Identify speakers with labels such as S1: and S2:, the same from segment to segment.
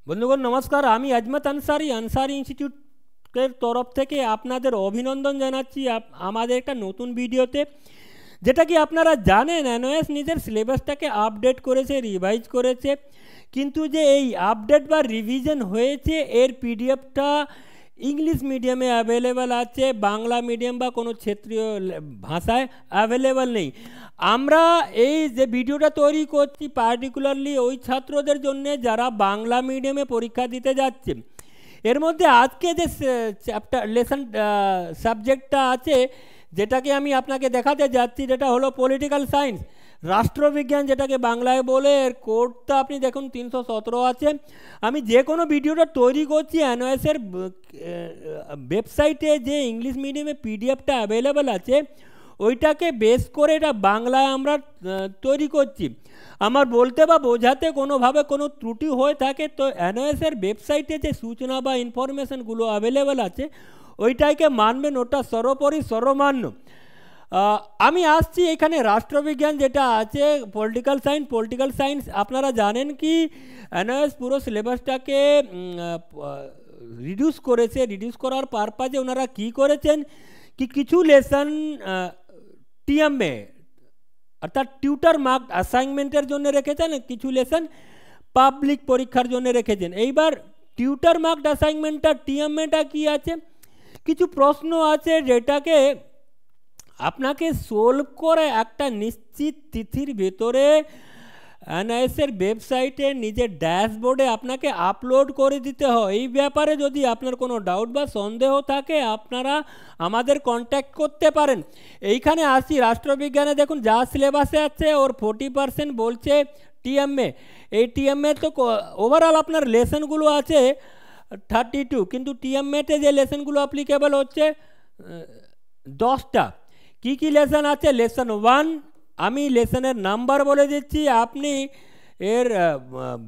S1: বন্ধুগণ নমস্কার, আমি আজমত আনসারি আনসারি ইনস্টিটিউটের তরফ থেকে আপনাদের অভিনন্দন জানাচ্ছি আমাদের একটা নতুন ভিডিওতে। যেটা কি আপনারা জানেন, এনওএস নিজের সিলেবাসটাকে আপডেট করেছে, রিভাইজ করেছে, কিন্তু যে এই আপডেট বা রিভিশন হয়েছে এর পিডিএফটা ইংলিশ মিডিয়ামে অ্যাভেলেবেল আছে, বাংলা মিডিয়াম বা কোনো ক্ষেত্রীয় ভাষায় অ্যাভেলেবেল নেই। আমরা এই যে ভিডিওটা তৈরি করছি পার্টিকুলারলি ওই ছাত্রদের জন্য যারা বাংলা মিডিয়ামে পরীক্ষা দিতে যাচ্ছে। এর মধ্যে আজকে যে চ্যাপ্টার লেসন সাবজেক্টটা আছে যেটাকে আমি আপনাকে দেখাতে যাচ্ছি, যেটা হলো পলিটিক্যাল সায়েন্স, রাষ্ট্রবিজ্ঞান যেটাকে বাংলায় বলে। এর কোডটা আপনি দেখুন 317 আছে। আমি যে কোনো ভিডিওটা তৈরি করছি এনওএসের ওয়েবসাইটে যে ইংলিশ মিডিয়ামে পিডিএফটা অ্যাভেলেবেল আছে ওইটাকে বেস করে এটা বাংলায় আমরা তৈরি করছি। আমার বলতে বা বোঝাতে কোনোভাবে কোনো ত্রুটি হয়ে থাকে তো এনওএসের ওয়েবসাইটে যে সূচনা বা ইনফরমেশানগুলো অ্যাভেলেবেল আছে ওইটাকে মানবেন, ওটা সর্বোপরি সর্বমান্য। আমি আসছি এখানে রাষ্ট্রবিজ্ঞান যেটা আছে, পলিটিক্যাল সায়েন্স। আপনারা জানেন কি এনওএস পুরো সিলেবাসটাকে রিডিউস করেছে। রিডিউস করার পারপাজে ওনারা কি করেছেন কি কিছু লেসন টিএমএ অর্থাৎ টিউটার মার্ক অ্যাসাইনমেন্টের জন্য রেখেছেন, কিছু লেসন পাবলিক পরীক্ষার জন্য রেখেছেন। এইবার টিউটার মার্ক অ্যাসাইনমেন্টটা টিএমএটা কি আছে, কিছু প্রশ্ন আছে যেটাকে আপনাকে সলভ করে একটা নিশ্চিত তিথির ভেতরে এনআইএসের ওয়েবসাইটে নিজের ড্যাশবোর্ডে আপনাকে আপলোড করে দিতে হয়। এই ব্যাপারে যদি আপনার কোনো ডাউট বা সন্দেহ থাকে আপনারা আমাদের কন্ট্যাক্ট করতে পারেন। এইখানে আসি রাষ্ট্রবিজ্ঞানে, দেখুন যা সিলেবাসে আছে ওর 40% বলছে টিএমএ। এই টিএমএ তো ওভারঅল আপনার লেসনগুলো আছে 32, কিন্তু টিএমএতে যে লেসনগুলো অ্যাপ্লিকেবল হচ্ছে 10টা। কী কী লেসন আছে? লেসন 1, আমি লেসনের নাম্বার বলে দিচ্ছি, আপনি এর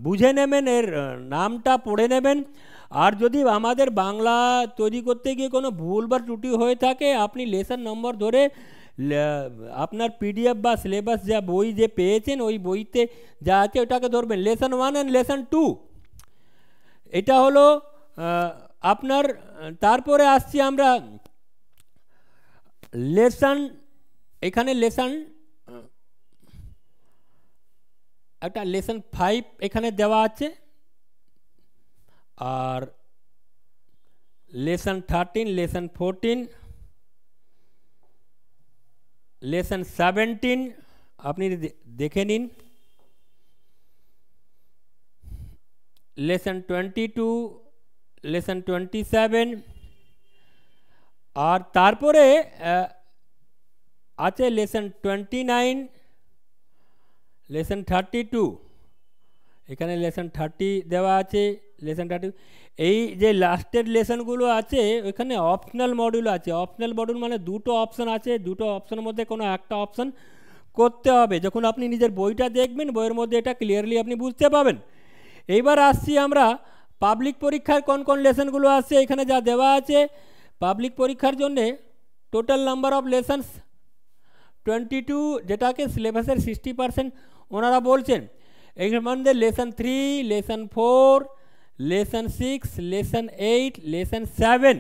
S1: বুঝে নেবেন, এর নামটা পড়ে নেবেন। আর যদি আমাদের বাংলা তৈরি করতে গিয়ে কোনো ভুল বা ত্রুটি হয়ে থাকে আপনি লেসন নম্বর ধরে আপনার পিডিএফ বা সিলেবাস যা বই যে পেয়েছেন ওই বইতে যা আছে ওটাকে ধরবেন। লেসন 1 অ্যান্ড লেসন 2 এটা হলো আপনার। তারপরে আসছি আমরা লেসন, এখানে লেসন একটা লেসন 5 এখানে দেওয়া আছে, আর লেসন 13, লেসন 14, লেসন 17 আপনি দেখে নিন, লেসন 22, লেসন 27, আর তারপরে আছে লেসন 29, লেসন 32, এখানে লেসন 30 দেওয়া আছে, লেসন 30। এই যে লাস্টের লেসনগুলো আছে ওইখানে অপশনাল মডিউল আছে। অপশনাল মডিউল মানে দুটো অপশান আছে, দুটো অপশানের মধ্যে কোনো একটা অপশান করতে হবে। যখন আপনি নিজের বইটা দেখবেন বইয়ের মধ্যে এটা ক্লিয়ারলি আপনি বুঝতে পাবেন। এইবার আসছি আমরা পাবলিক পরীক্ষার কোন কোন লেসনগুলো আছে। এখানে যা দেওয়া আছে পাবলিক পরীক্ষার জন্যে টোটাল নাম্বার অফ লেসনস 22, যেটাকে সিলেবাসের 60% ওনারা বলছেন। এর মধ্যে lesson 3, lesson 4, lesson 6, lesson 8, lesson 7,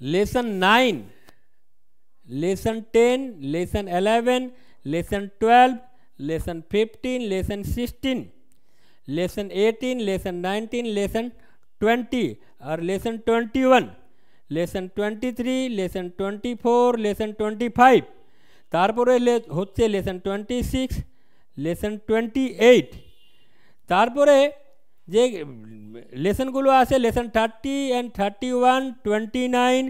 S1: lesson 9, lesson 10, lesson 11, lesson 12, lesson 15, lesson 16, lesson 18, lesson 19, lesson 20 আর লেসন 21, লেসন 23, লেসন 24, লেসন 25, তারপরে হচ্ছে লেসন 26, লেসন 28। তারপরে যে লেসনগুলো আছে লেসন 30 অ্যান্ড 31, 29,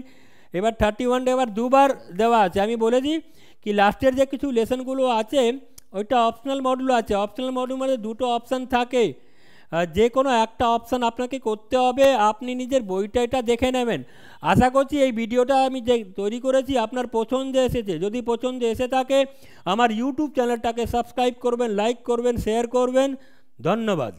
S1: এবার 31 এবার দুবার দেওয়া আছে। আমি বলে দিই কি লাস্টের যে কিছু লেসনগুলো আছে ওইটা অপশনাল মডিউল আছে। অপশনাল মডিউল মানে দুটো অপশান থাকে, যে কোনো একটা অপশান আপনাকে করতে হবে। আপনি নিজের বইটা এটা দেখে নেবেন। আশা করছি এই ভিডিওটা আমি যে তৈরি করেছি আপনার পছন্দে এসেছে। যদি পছন্দে এসে থাকে আমার ইউটিউব চ্যানেলটাকে সাবস্ক্রাইব করবেন, লাইক করবেন, শেয়ার করবেন। ধন্যবাদ।